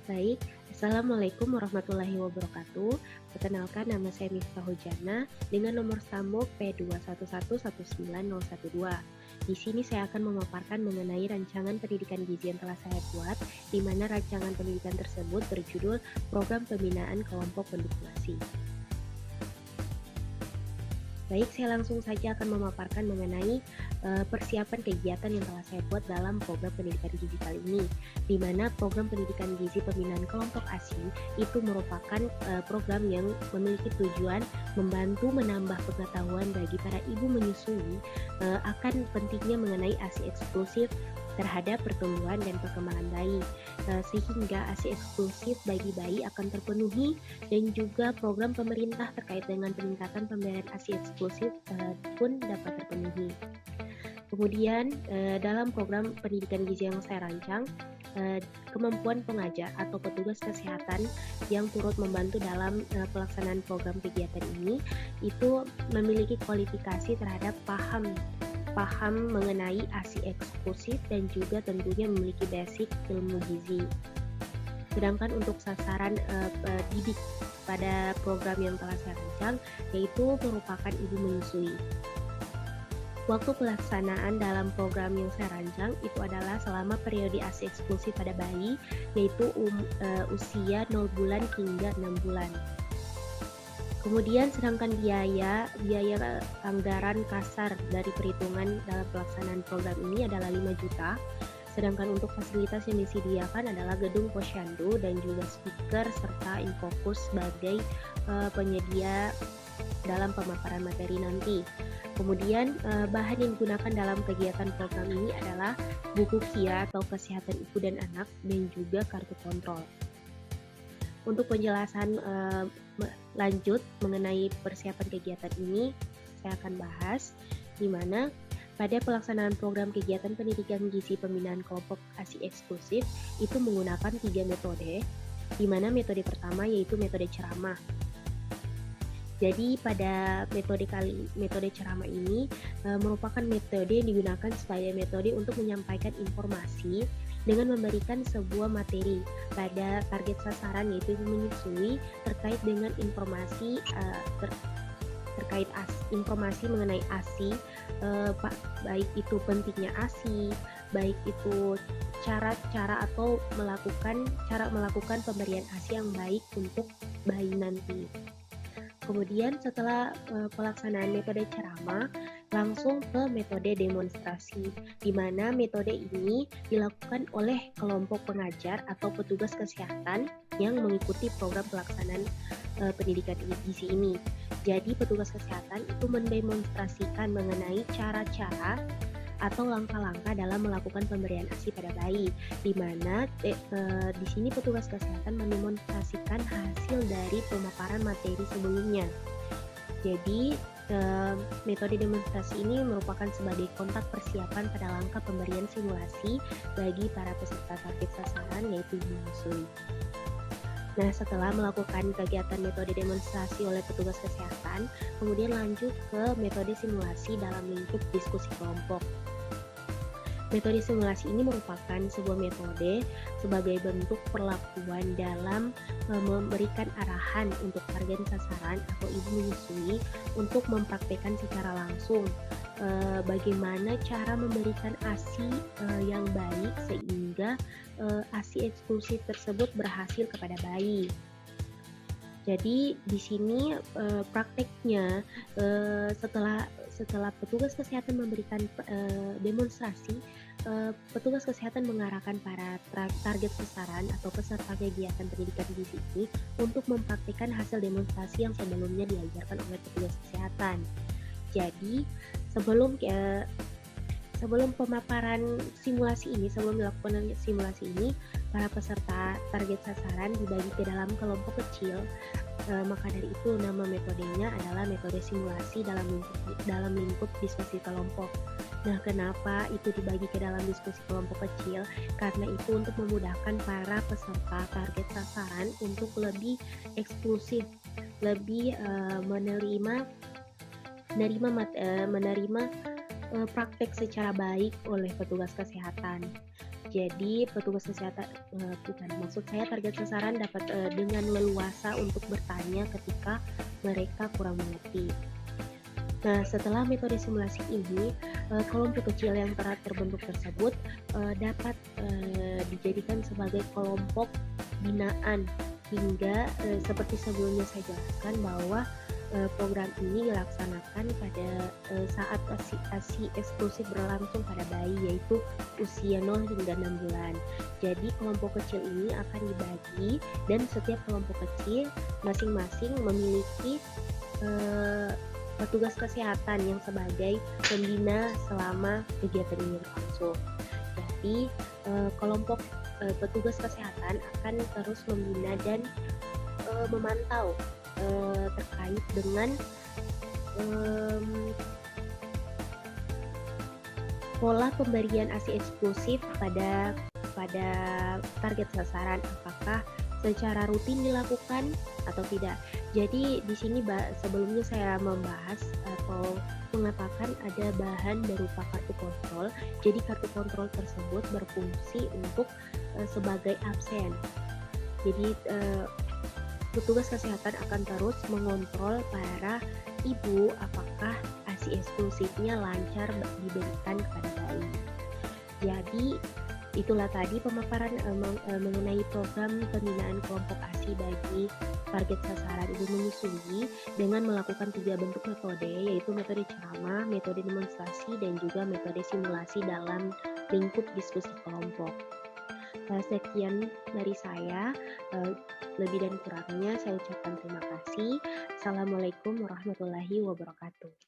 Baik, Assalamualaikum warahmatullahi wabarakatuh. Perkenalkan, nama saya Miftah Hujana dengan nomor sambung P211191012. Di sini saya akan memaparkan mengenai rancangan pendidikan gizi yang telah saya buat, di mana rancangan pendidikan tersebut berjudul Program Pembinaan Kelompok Pendukung ASI. Baik, saya langsung saja akan memaparkan mengenai persiapan kegiatan yang telah saya buat dalam program pendidikan gizi kali ini, di mana program pendidikan gizi pembinaan kelompok ASI itu merupakan program yang memiliki tujuan membantu menambah pengetahuan bagi para ibu menyusui akan pentingnya mengenai ASI eksklusif terhadap pertumbuhan dan perkembangan bayi, sehingga ASI eksklusif bagi bayi akan terpenuhi, dan juga program pemerintah terkait dengan peningkatan pemberian ASI eksklusif pun dapat terpenuhi. Kemudian dalam program pendidikan gizi yang saya rancang, kemampuan pengajar atau petugas kesehatan yang turut membantu dalam pelaksanaan program kegiatan ini itu memiliki kualifikasi terhadap paham mengenai ASI eksklusif dan juga tentunya memiliki basic ilmu gizi. Sedangkan untuk sasaran didik pada program yang telah saya rancang yaitu merupakan ibu menyusui. Waktu pelaksanaan dalam program yang saya rancang itu adalah selama periode ASI eksklusif pada bayi, yaitu usia 0 bulan hingga 6 bulan. Kemudian sedangkan biaya anggaran kasar dari perhitungan dalam pelaksanaan program ini adalah 5 juta. Sedangkan untuk fasilitas yang disediakan adalah gedung posyandu dan juga speaker serta infocus sebagai penyedia dalam pemaparan materi nanti. Kemudian bahan yang digunakan dalam kegiatan program ini adalah buku KIA atau Kesehatan Ibu dan Anak dan juga kartu kontrol. Untuk penjelasan lanjut mengenai persiapan kegiatan ini, saya akan bahas di mana pada pelaksanaan program kegiatan pendidikan gizi pembinaan kelompok ASI eksklusif itu menggunakan 3 metode, di mana metode pertama yaitu metode ceramah. Jadi pada metode ceramah ini merupakan metode yang digunakan sebagai metode untuk menyampaikan informasi dengan memberikan sebuah materi pada target sasaran yaitu menyusui terkait dengan informasi informasi mengenai ASI, baik itu pentingnya ASI, baik itu cara melakukan pemberian ASI yang baik untuk bayi nanti. Kemudian setelah pelaksanaan metode ceramah, langsung ke metode demonstrasi, di mana metode ini dilakukan oleh kelompok pengajar atau petugas kesehatan yang mengikuti program pelaksanaan pendidikan gizi ini. Jadi petugas kesehatan itu mendemonstrasikan mengenai cara-cara atau langkah-langkah dalam melakukan pemberian ASI pada bayi, di mana di sini petugas kesehatan mendemonstrasikan hasil dari pemaparan materi sebelumnya. Jadi metode demonstrasi ini merupakan sebagai kontak persiapan pada langkah pemberian simulasi bagi para peserta target sasaran yaitu ibu menyusui. Nah, setelah melakukan kegiatan metode demonstrasi oleh petugas kesehatan, kemudian lanjut ke metode simulasi dalam lingkup diskusi kelompok. Metode simulasi ini merupakan sebuah metode sebagai bentuk perlakuan dalam memberikan arahan untuk target sasaran atau ibu menyusui untuk mempraktekkan secara langsung bagaimana cara memberikan ASI yang baik sehingga ASI eksklusif tersebut berhasil kepada bayi. Jadi di sini prakteknya setelah petugas kesehatan memberikan demonstrasi, petugas kesehatan mengarahkan para target sasaran atau peserta kegiatan pendidikan gizi ini untuk mempraktikkan hasil demonstrasi yang sebelumnya diajarkan oleh petugas kesehatan. Jadi sebelum pemaparan simulasi ini, sebelum dilakukan simulasi ini, para peserta target sasaran dibagi ke dalam kelompok kecil. Maka dari itu nama metodenya adalah metode simulasi dalam lingkup diskusi kelompok. Nah, kenapa itu dibagi ke dalam diskusi kelompok kecil? Karena itu untuk memudahkan para peserta target sasaran untuk lebih eksklusif, lebih menerima praktek secara baik oleh petugas kesehatan. Jadi petugas kesehatan bukan, maksud saya target sasaran dapat dengan leluasa untuk bertanya ketika mereka kurang mengerti. Nah, setelah metode simulasi ini, kelompok kecil yang telah terbentuk tersebut dapat dijadikan sebagai kelompok binaan hingga seperti sebelumnya saya jelaskan bahwa program ini dilaksanakan pada saat ASI eksklusif berlangsung pada bayi, yaitu usia 0 hingga 6 bulan. Jadi kelompok kecil ini akan dibagi dan setiap kelompok kecil masing-masing memiliki eh, petugas kesehatan yang sebagai pembina selama kegiatan ini berlangsung. Jadi kelompok petugas kesehatan akan terus membina dan memantau terkait dengan pola pemberian ASI eksklusif pada target sasaran, apakah secara rutin dilakukan atau tidak. Jadi di sini sebelumnya saya membahas atau mengatakan ada bahan berupa kartu kontrol. Jadi kartu kontrol tersebut berfungsi untuk sebagai absen. Jadi petugas kesehatan akan terus mengontrol para ibu apakah ASI eksklusifnya lancar diberikan kepada bayi. Jadi itulah tadi pemaparan mengenai program pembinaan kelompok ASI bagi target sasaran ibu menyusui dengan melakukan 3 bentuk metode, yaitu metode ceramah, metode demonstrasi, dan juga metode simulasi dalam lingkup diskusi kelompok. Sekian dari saya, lebih dan kurangnya saya ucapkan terima kasih. Assalamualaikum warahmatullahi wabarakatuh.